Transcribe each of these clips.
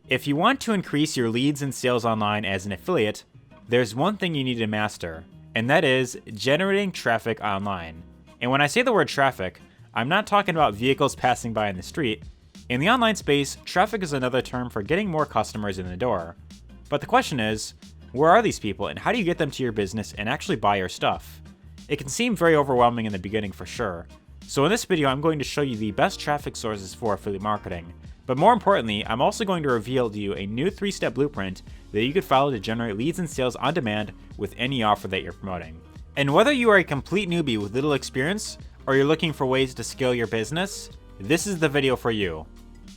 If you want to increase your leads and sales online as an affiliate, there's one thing you need to master, and that is generating traffic online. And when I say the word traffic, I'm not talking about vehicles passing by in the street. In the online space, traffic is another term for getting more customers in the door. But the question is, where are these people and how do you get them to your business and actually buy your stuff? It can seem very overwhelming in the beginning for sure. So in this video, I'm going to show you the best traffic sources for affiliate marketing. But more importantly, I'm also going to reveal to you a new 3-step blueprint that you could follow to generate leads and sales on demand with any offer that you're promoting. And whether you are a complete newbie with little experience, or you're looking for ways to scale your business, this is the video for you.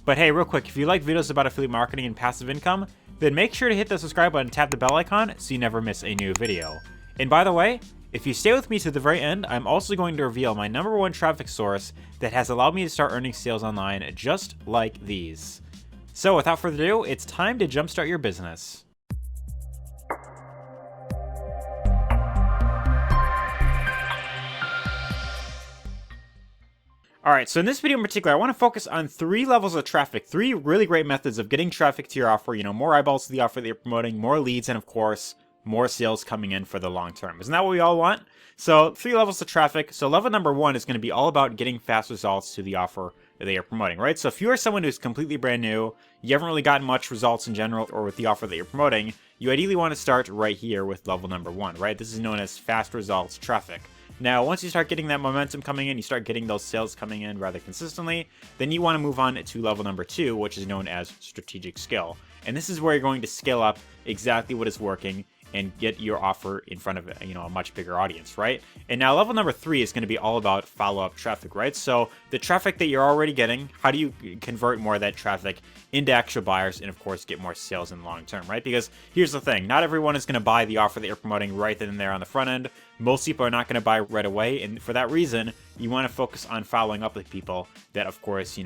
But hey, real quick, if you like videos about affiliate marketing and passive income, then make sure to hit the subscribe button and tap the bell icon so you never miss a new video. And by the way, if you stay with me to the very end, I'm also going to reveal my #1 traffic source that has allowed me to start earning sales online just like these. So without further ado, it's time to jumpstart your business. Alright, so in this video in particular, I want to focus on 3 levels of traffic, 3 really great methods of getting traffic to your offer, more eyeballs to the offer that you're promoting, more leads, and of course, more sales coming in for the long term. Isn't that what we all want? So 3 levels of traffic. So level number 1 is going to be all about getting fast results to the offer that they are promoting, right? So if you are someone who's completely brand new, you haven't really gotten much results in general or with the offer that you're promoting, you ideally want to start right here with level number 1, right? This is known as fast results traffic. Now, once you start getting that momentum coming in, you start getting those sales coming in rather consistently, then you want to move on to level number 2, which is known as strategic scale. And this is where you're going to scale up exactly what is working and get your offer in front of a much bigger audience, right? And now level number 3 is going to be all about follow-up traffic, right? So the traffic that you're already getting, how do you convert more of that traffic into actual buyers and of course get more sales in the long term, right? Because here's the thing, not everyone is going to buy the offer that you're promoting right then and there on the front end. Most people are not going to buy right away, and for that reason, you want to focus on following up with people that of course,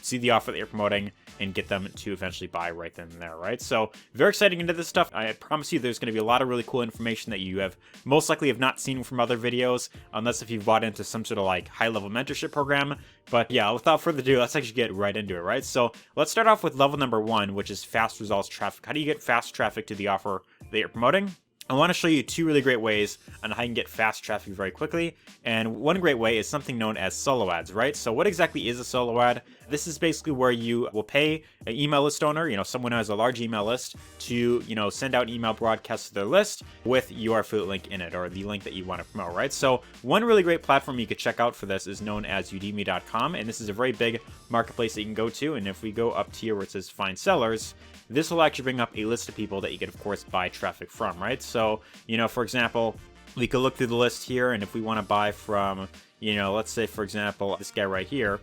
see the offer that you're promoting and get them to eventually buy right then and there, right? So very exciting into this stuff. I promise you there's going to be a lot of really cool information that you have most likely have not seen from other videos, unless if you've bought into some sort of like high-level mentorship program. But yeah, without further ado, let's actually get right into it, right? So let's start off with level number 1, which is fast results traffic. How do you get fast traffic to the offer that you're promoting? I want to show you 2 really great ways on how you can get fast traffic very quickly. And one great way is something known as solo ads, right? So what exactly is a solo ad? This is basically where you will pay an email list owner, someone who has a large email list to, send out email broadcasts to their list with your affiliate link in it or the link that you want to promote, right? So one really great platform you could check out for this is known as Udemy.com. And this is a very big marketplace that you can go to. And if we go up to here where it says find sellers, this will actually bring up a list of people that you can, of course, buy traffic from, right? So, for example, we could look through the list here, and if we want to buy from, let's say, for example, this guy right here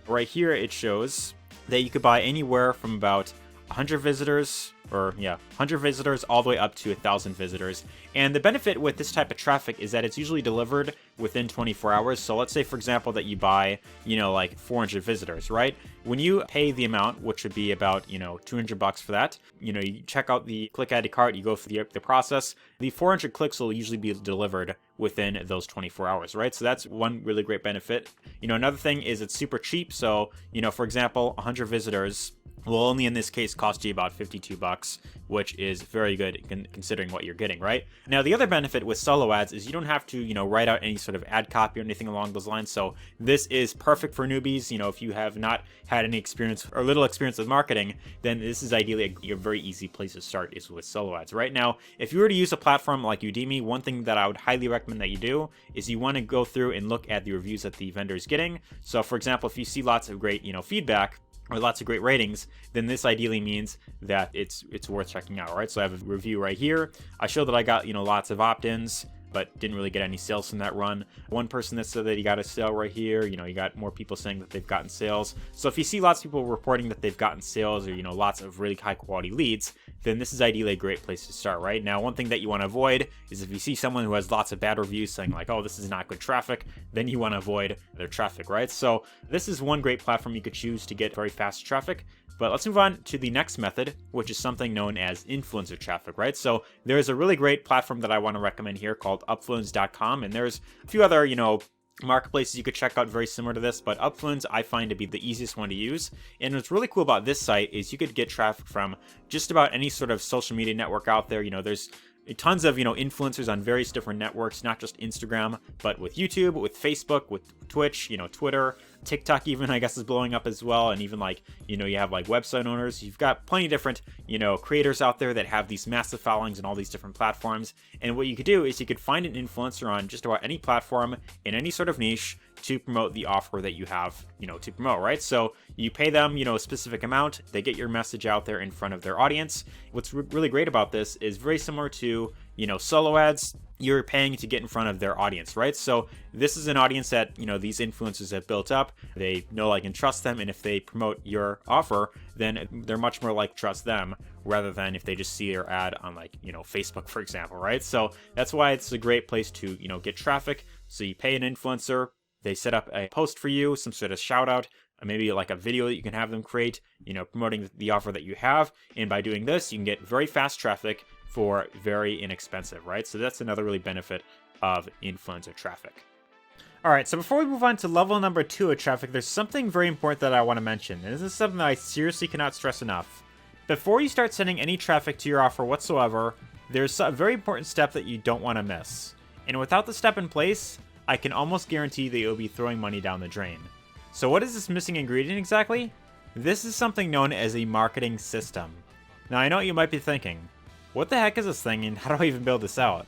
it shows that you could buy anywhere from about 100 visitors, 100 visitors all the way up to 1,000 visitors. And the benefit with this type of traffic is that it's usually delivered within 24 hours. So let's say, for example, that you buy, like 400 visitors, right? When you pay the amount, which would be about, $200 for that, you check out the click add to cart, you go through the process, the 400 clicks will usually be delivered within those 24 hours, right? So that's one really great benefit. Another thing is it's super cheap. So, for example, 100 visitors will only in this case cost you about $52, which is very good considering what you're getting, right? Now, the other benefit with solo ads is you don't have to, write out any sort of ad copy or anything along those lines. So this is perfect for newbies. If you have not had any experience or little experience with marketing, then this is ideally a very easy place to start is with solo ads. Right now, if you were to use a platform like Udemy, one thing that I would highly recommend that you do is you want to go through and look at the reviews that the vendor is getting. So for example, if you see lots of great, feedback, or lots of great ratings, then this ideally means that it's worth checking out, right? So I have a review right here. I show that I got, lots of opt-ins, but didn't really get any sales from that run. One person that said that he got a sale right here, you got more people saying that they've gotten sales. So if you see lots of people reporting that they've gotten sales or, lots of really high quality leads, then this is ideally a great place to start, right? Now, one thing that you want to avoid is if you see someone who has lots of bad reviews saying like, oh, this is not good traffic, then you want to avoid their traffic, right? So this is one great platform you could choose to get very fast traffic. But let's move on to the next method, which is something known as influencer traffic, right? So there's a really great platform that I want to recommend here called Upfluence.com, and there's a few other, marketplaces you could check out very similar to this, but Upfluence I find to be the easiest one to use. And what's really cool about this site is you could get traffic from just about any sort of social media network out there. There's tons of influencers on various different networks, not just Instagram, but with YouTube, with Facebook, with Twitch, Twitter, TikTok even I guess is blowing up as well. And even you have like website owners. You've got plenty of different creators out there that have these massive followings in all these different platforms. And what you could do is you could find an influencer on just about any platform in any sort of niche to promote the offer that you have, to promote, right? So you pay them, a specific amount, they get your message out there in front of their audience. What's really great about this is very similar to, solo ads. You're paying to get in front of their audience, right? So this is an audience that, these influencers have built up. They know, like, and trust them. And if they promote your offer, then they're much more likely to trust them rather than if they just see your ad on Facebook, for example, right? So that's why it's a great place to, get traffic. So you pay an influencer, they set up a post for you, some sort of shout out, maybe like a video that you can have them create, promoting the offer that you have. And by doing this, you can get very fast traffic for very inexpensive, right? So that's another really benefit of influencer traffic. All right, so before we move on to level number 2 of traffic, there's something very important that I want to mention. And this is something that I seriously cannot stress enough. Before you start sending any traffic to your offer whatsoever, there's a very important step that you don't want to miss. And without the step in place, I can almost guarantee that you'll be throwing money down the drain. So what is this missing ingredient exactly? This is something known as a marketing system. Now I know what you might be thinking. What the heck is this thing and how do I even build this out?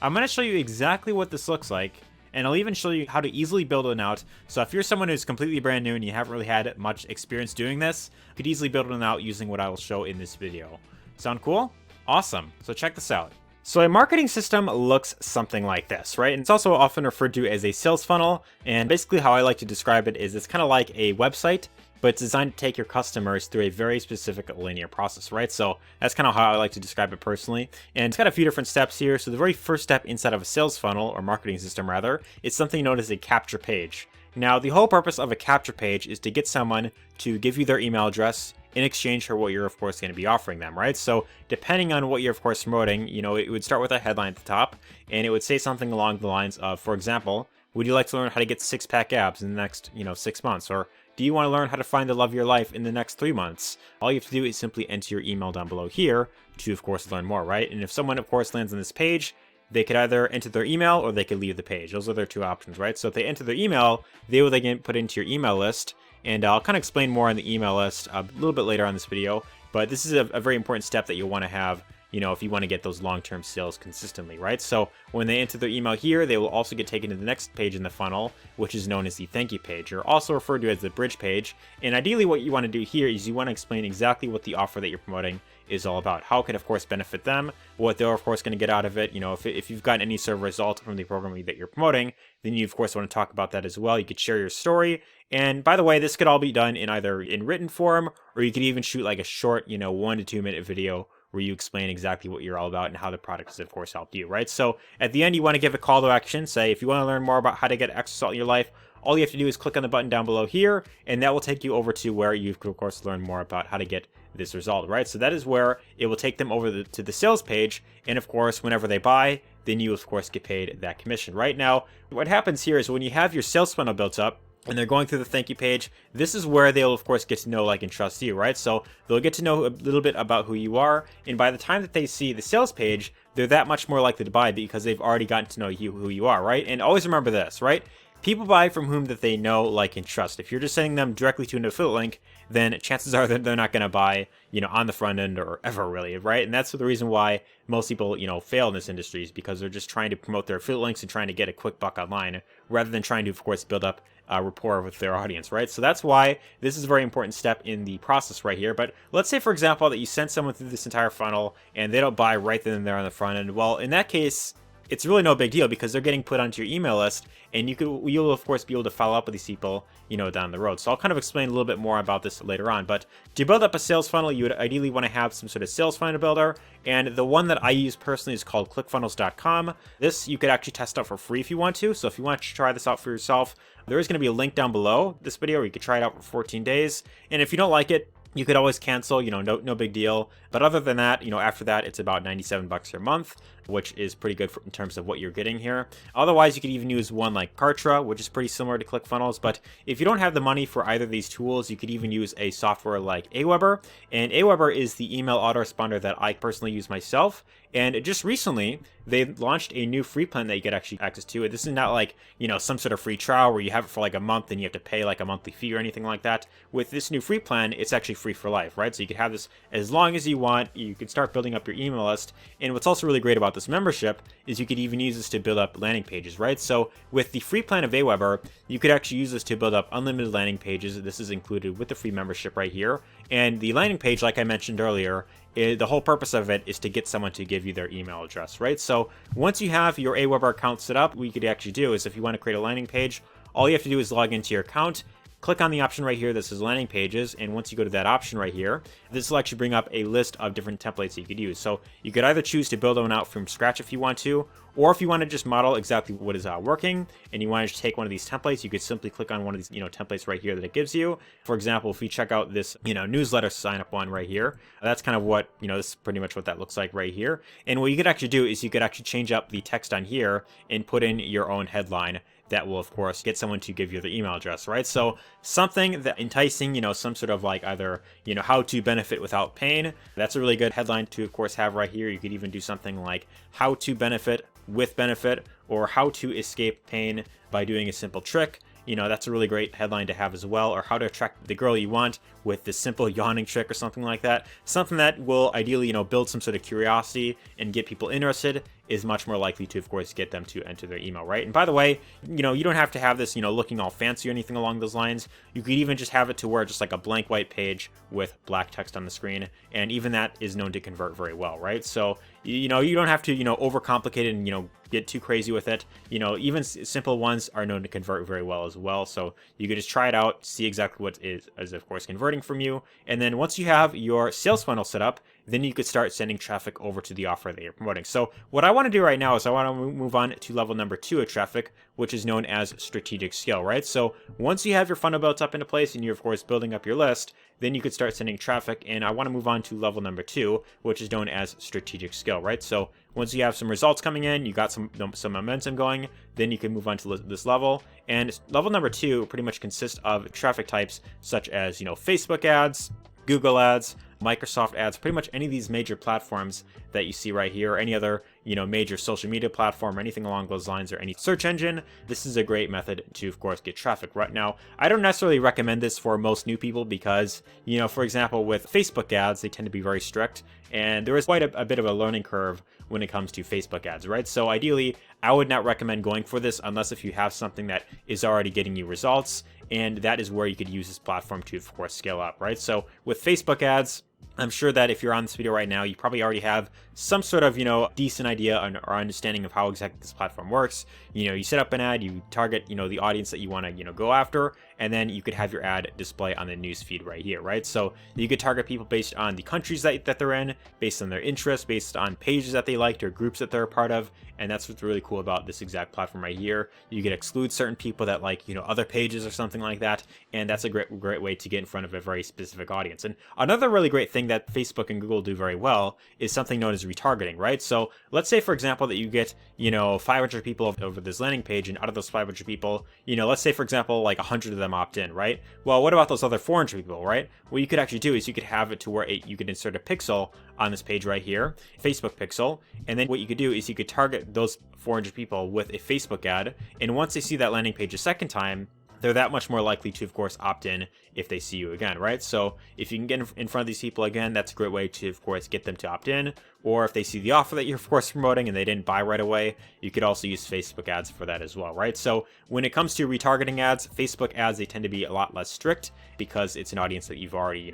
I'm going to show you exactly what this looks like, and I'll even show you how to easily build it out. So if you're someone who's completely brand new and you haven't really had much experience doing this, you could easily build it out using what I will show in this video. Sound cool? Awesome. So check this out. So a marketing system looks something like this, right? And it's also often referred to as a sales funnel. And basically how I like to describe it is it's kind of like a website, but it's designed to take your customers through a very specific linear process, right? So that's kind of how I like to describe it personally. And it's got a few different steps here. So the very first step inside of a sales funnel, or marketing system rather, is something known as a capture page. Now, the whole purpose of a capture page is to get someone to give you their email address in exchange for what you're, of course, going to be offering them, right? So depending on what you're, of course, promoting, it would start with a headline at the top, and it would say something along the lines of, for example, would you like to learn how to get six-pack abs in the next, 6 months? Or do you want to learn how to find the love of your life in the next 3 months? All you have to do is simply enter your email down below here to, of course, learn more, right? And if someone, of course, lands on this page, they could either enter their email or they could leave the page. Those are their two options, right? So if they enter their email, they will then get put into your email list. And I'll kind of explain more on the email list a little bit later on this video. But this is a very important step that you'll want to have, if you want to get those long-term sales consistently, right? So when they enter their email here, they will also get taken to the next page in the funnel, which is known as the thank you page, or also referred to as the bridge page. And ideally what you want to do here is you want to explain exactly what the offer that you're promoting is all about. How it can, of course, benefit them, what they're, of course, going to get out of it. If you've gotten any sort of result from the program that you're promoting, then you, of course, want to talk about that as well. You could share your story. And by the way, this could all be done in either in written form, or you could even shoot like a short, 1 to 2 minute video where you explain exactly what you're all about and how the product has, of course, helped you, right? So at the end, you want to give a call to action. Say, if you want to learn more about how to get extra in your life, all you have to do is click on the button down below here, and that will take you over to where you can, of course, learn more about how to get this result, right? So that is where it will take them over to the sales page. And of course, whenever they buy, then you, of course, get paid that commission. Right now, what happens here is when you have your sales funnel built up, and they're going through the thank you page, this is where they'll, of course, get to know, like, and trust you, right? So they'll get to know a little bit about who you are, and by the time that they see the sales page, they're that much more likely to buy because they've already gotten to know you, who you are, right? And always remember this, right? People buy from whom that they know, like, and trust. If you're just sending them directly to an affiliate link, then chances are that they're not going to buy, on the front end or ever really, right? And that's the reason why most people, fail in this industry, is because they're just trying to promote their affiliate links and trying to get a quick buck online rather than trying to, of course, build up a rapport with their audience, right? So that's why this is a very important step in the process right here. But let's say, for example, that you send someone through this entire funnel and they don't buy right then and there on the front end. Well, in that case, it's really no big deal because they're getting put onto your email list, and you'll of course be able to follow up with these people, down the road. So I'll kind of explain a little bit more about this later on. But to build up a sales funnel, you would ideally want to have some sort of sales funnel builder, and the one that I use personally is called ClickFunnels.com. This you could actually test out for free if you want to. So if you want to try this out for yourself, there is going to be a link down below this video where you could try it out for 14 days. And if you don't like it, You could always cancel, no big deal. But other than that, after that, it's about $97 a month, which is pretty good in terms of what you're getting here. Otherwise, you could even use one like Kartra, which is pretty similar to ClickFunnels. But if you don't have the money for either of these tools, you could even use a software like Aweber. And Aweber is the email autoresponder that I personally use myself. And just recently, they launched a new free plan that you get actually access to. This is not like, some sort of free trial where you have it for like a month and you have to pay like a monthly fee or anything like that. With this new free plan, it's actually free for life, right? So you can have this as long as you want. You can start building up your email list. And what's also really great about this membership is you could even use this to build up landing pages, right? So with the free plan of Aweber, you could actually use this to build up unlimited landing pages. This is included with the free membership right here. And the landing page, like I mentioned earlier, the whole purpose of it is to get someone to give you their email address, right? So once you have your Aweber account set up, what you could actually do is if you want to create a landing page, all you have to do is log into your account, click on the option right here that says landing pages, and once you go to that option right here, this will actually bring up a list of different templates that you could use. So you could either choose to build one out from scratch if you want to, or if you want to just model exactly what is working and you want to just take one of these templates, you could simply click on one of these templates right here that it gives you. For example, if we check out this newsletter sign up one right here, that's kind of what this is pretty much what that looks like right here. And what you could actually do is you could actually change up the text on here and put in your own headline that will, of course, get someone to give you their email address, right? So something that enticing, some sort of like either, how to benefit without pain. That's a really good headline to, of course, have right here. You could even do something like how to benefit with benefit, or how to escape pain by doing a simple trick. That's a really great headline to have as well, or how to attract the girl you want with this simple yawning trick or something like that. Something that will ideally, build some sort of curiosity and get people interested is much more likely to, of course, get them to enter their email, right? And by the way, you don't have to have this, looking all fancy or anything along those lines. You could even just have it to where just like a blank white page with black text on the screen, and even that is known to convert very well, right? So, you don't have to, overcomplicate it and, get too crazy with it. Even simple ones are known to convert very well as well. So you could just try it out, see exactly what is of course converting from you. And then once you have your sales funnel set up, then you could start sending traffic over to the offer that you're promoting. So what I want to do right now is I want to move on to level number 2 of traffic, which is known as strategic scale, right? So once you have your funnel built up into place and you're, of course, building up your list, then you could start sending traffic. And I want to move on to level number 2, which is known as strategic scale, right? So once you have some results coming in, you got some momentum going, then you can move on to this level. And level number 2 pretty much consists of traffic types such as, Facebook ads, Google ads, Microsoft ads, pretty much any of these major platforms that you see right here, or any other, major social media platform or anything along those lines, or any search engine. This is a great method to, of course, get traffic. Right now, I don't necessarily recommend this for most new people because, for example, with Facebook ads, they tend to be very strict, and there is quite a bit of a learning curve when it comes to Facebook ads, right? So ideally, I would not recommend going for this unless if you have something that is already getting you results, and that is where you could use this platform to, of course, scale up, right? So with Facebook ads, I'm sure that if you're on this video right now, you probably already have some sort of, decent idea or understanding of how exactly this platform works. You set up an ad, you target, the audience that you want to, go after, and then you could have your ad display on the news feed right here, right? So you could target people based on the countries that they're in, based on their interests, based on pages that they liked or groups that they're a part of. And that's what's really cool about this exact platform right here. You could exclude certain people that like, other pages or something like that. And that's a great way to get in front of a very specific audience. And another really great thing that Facebook and Google do very well is something known as retargeting, right? So let's say, for example, that you get, 500 people over this landing page, and out of those 500 people, let's say, for example, like 100 of them opt in, right? Well, what about those other 400 people, right? What you could actually do is you could have it to where you could insert a pixel on this page right here, Facebook pixel, and then what you could do is you could target those 400 people with a Facebook ad, and once they see that landing page a second time, they're that much more likely to, of course, opt in if they see you again, right? So if you can get in front of these people again, that's a great way to, of course, get them to opt in. Or if they see the offer that you're, of course, promoting and they didn't buy right away, you could also use Facebook ads for that as well, right? So when it comes to retargeting ads, Facebook ads, they tend to be a lot less strict because it's an audience that you've already,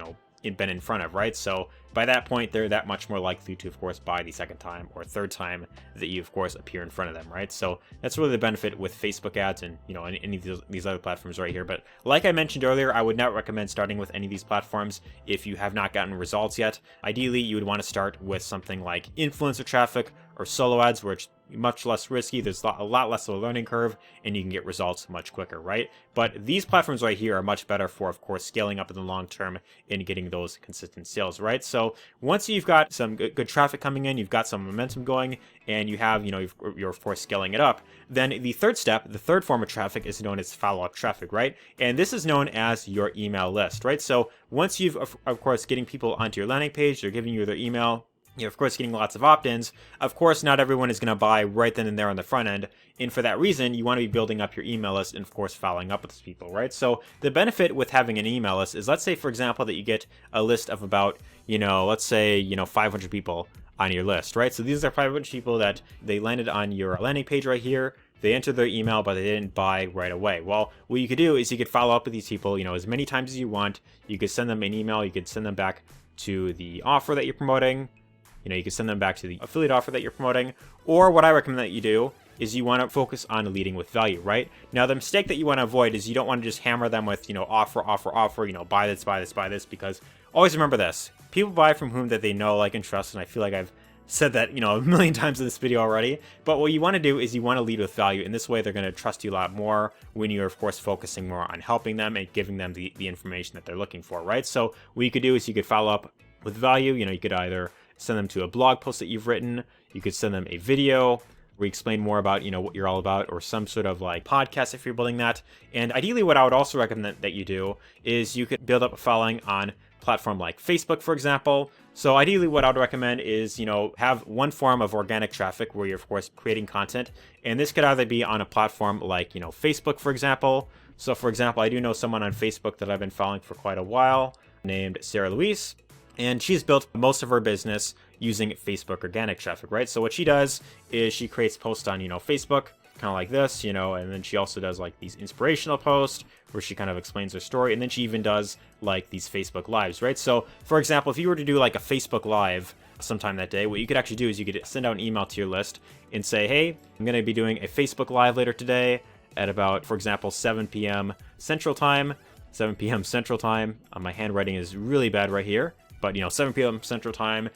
been in front of, right? So by that point, they're that much more likely to, of course, buy the second time or third time that you, of course, appear in front of them, right? So that's really the benefit with Facebook ads and, any of these other platforms right here. But like I mentioned earlier, I would not recommend starting with any of these platforms if you have not gotten results yet. Ideally, you would want to start with something like influencer traffic or solo ads, which much less risky. There's a lot less of a learning curve, and you can get results much quicker, right? But these platforms right here are much better for, of course, scaling up in the long term and getting those consistent sales, right? So once you've got some good traffic coming in, you've got some momentum going, and you have, you're of course scaling it up, then the third step, the third form of traffic, is known as follow-up traffic, right? And this is known as your email list, right? So once you've, of course, getting people onto your landing page, they're giving you their email, you're, of course, getting lots of opt-ins. Of course, not everyone is going to buy right then and there on the front end. And for that reason, you want to be building up your email list and, of course, following up with these people, right? So the benefit with having an email list is, let's say, for example, that you get a list of about, let's say, 500 people on your list, right? So these are 500 people that they landed on your landing page right here. They entered their email, but they didn't buy right away. Well, what you could do is you could follow up with these people, as many times as you want. You could send them an email. You could send them back to the offer that you're promoting. You can send them back to the affiliate offer that you're promoting. Or what I recommend that you do is you want to focus on leading with value, right? Now, the mistake that you want to avoid is you don't want to just hammer them with, offer, buy this, because always remember this. People buy from whom that they know, like, and trust, and I feel like I've said that, a million times in this video already. But what you want to do is you want to lead with value. In this way, they're going to trust you a lot more when you're, of course, focusing more on helping them and giving them the information that they're looking for, right? So what you could do is you could follow up with value. You could either send them to a blog post that you've written. You could send them a video where you explain more about, what you're all about, or some sort of like podcast if you're building that. And ideally, what I would also recommend that you do is you could build up a following on platform like Facebook, for example. So ideally, what I would recommend is, have one form of organic traffic where you're, of course, creating content. And this could either be on a platform like, Facebook, for example. So, for example, I do know someone on Facebook that I've been following for quite a while named Sarah Louise. And she's built most of her business using Facebook organic traffic, right? So what she does is she creates posts on, Facebook, kind of like this, and then she also does like these inspirational posts where she kind of explains her story. And then she even does like these Facebook lives, right? So for example, if you were to do like a Facebook live sometime that day, what you could actually do is you could send out an email to your list and say, hey, I'm going to be doing a Facebook live later today at about, for example, 7 p.m. Central Time. 7 p.m. Central Time. My handwriting is really bad right here. But, 7 p.m. Central Time,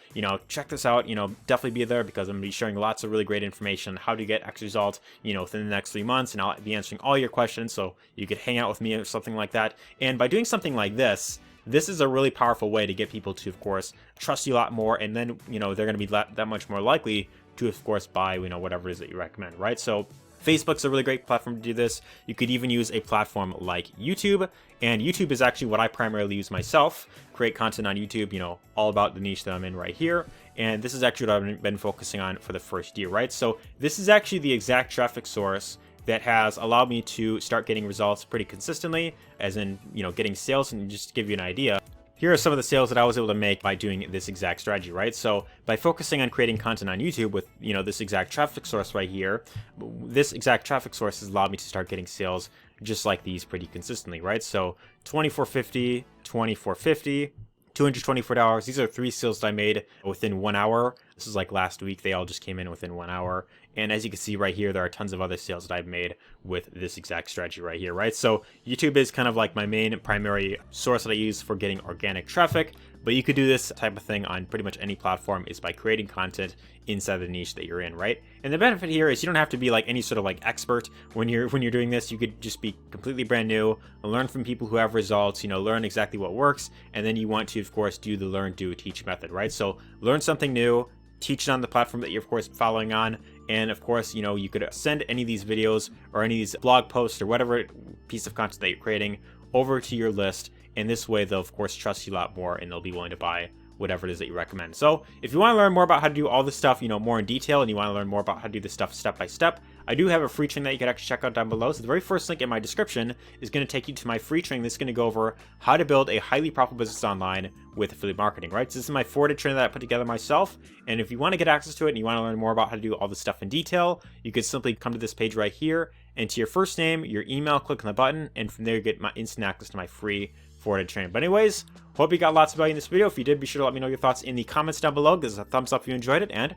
check this out, definitely be there because I'm going to be sharing lots of really great information on how to get X results, within the next 3 months. And I'll be answering all your questions. So you could hang out with me or something like that. And by doing something like this is a really powerful way to get people to, of course, trust you a lot more. And then, they're going to be that much more likely to, of course, buy, whatever it is that you recommend, right? So Facebook's a really great platform to do this. You could even use a platform like YouTube, and YouTube is actually what I primarily use myself. Create content on YouTube, all about the niche that I'm in right here. And this is actually what I've been focusing on for the first year, right? So this is actually the exact traffic source that has allowed me to start getting results pretty consistently, as in, getting sales. And just to give you an idea, here are some of the sales that I was able to make by doing this exact strategy, right? So by focusing on creating content on YouTube with, this exact traffic source right here, this exact traffic source has allowed me to start getting sales just like these pretty consistently, right? So $24.50, $24.50, $224. These are 3 sales that I made within 1 hour. This is like last week. They all just came in within 1 hour. And as you can see right here, there are tons of other sales that I've made with this exact strategy right here, right? So YouTube is kind of like my main primary source that I use for getting organic traffic, but you could do this type of thing on pretty much any platform is by creating content inside the niche that you're in, right? And the benefit here is you don't have to be like any sort of like expert when you're doing this. You could just be completely brand new, learn from people who have results, learn exactly what works, and then you want to, of course, do the learn, do, teach method, right? So learn something new, teach it on the platform that you're, of course, following on. And of course, you could send any of these videos or any of these blog posts or whatever piece of content that you're creating over to your list. And this way, they'll, of course, trust you a lot more and they'll be willing to buy whatever it is that you recommend. So if you want to learn more about how to do all this stuff, more in detail, and you want to learn more about how to do this stuff step by step, I do have a free training that you can actually check out down below. So the very first link in my description is going to take you to my free training that's going to go over how to build a highly profitable business online with affiliate marketing, right? So this is my 4-day training that I put together myself. And if you want to get access to it and you want to learn more about how to do all this stuff in detail, you could simply come to this page right here, enter your first name, your email, click on the button, and from there you get my instant access to my free 4-day training. But anyways, hope you got lots of value in this video. If you did, be sure to let me know your thoughts in the comments down below. Give us a thumbs up if you enjoyed it, and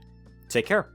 take care.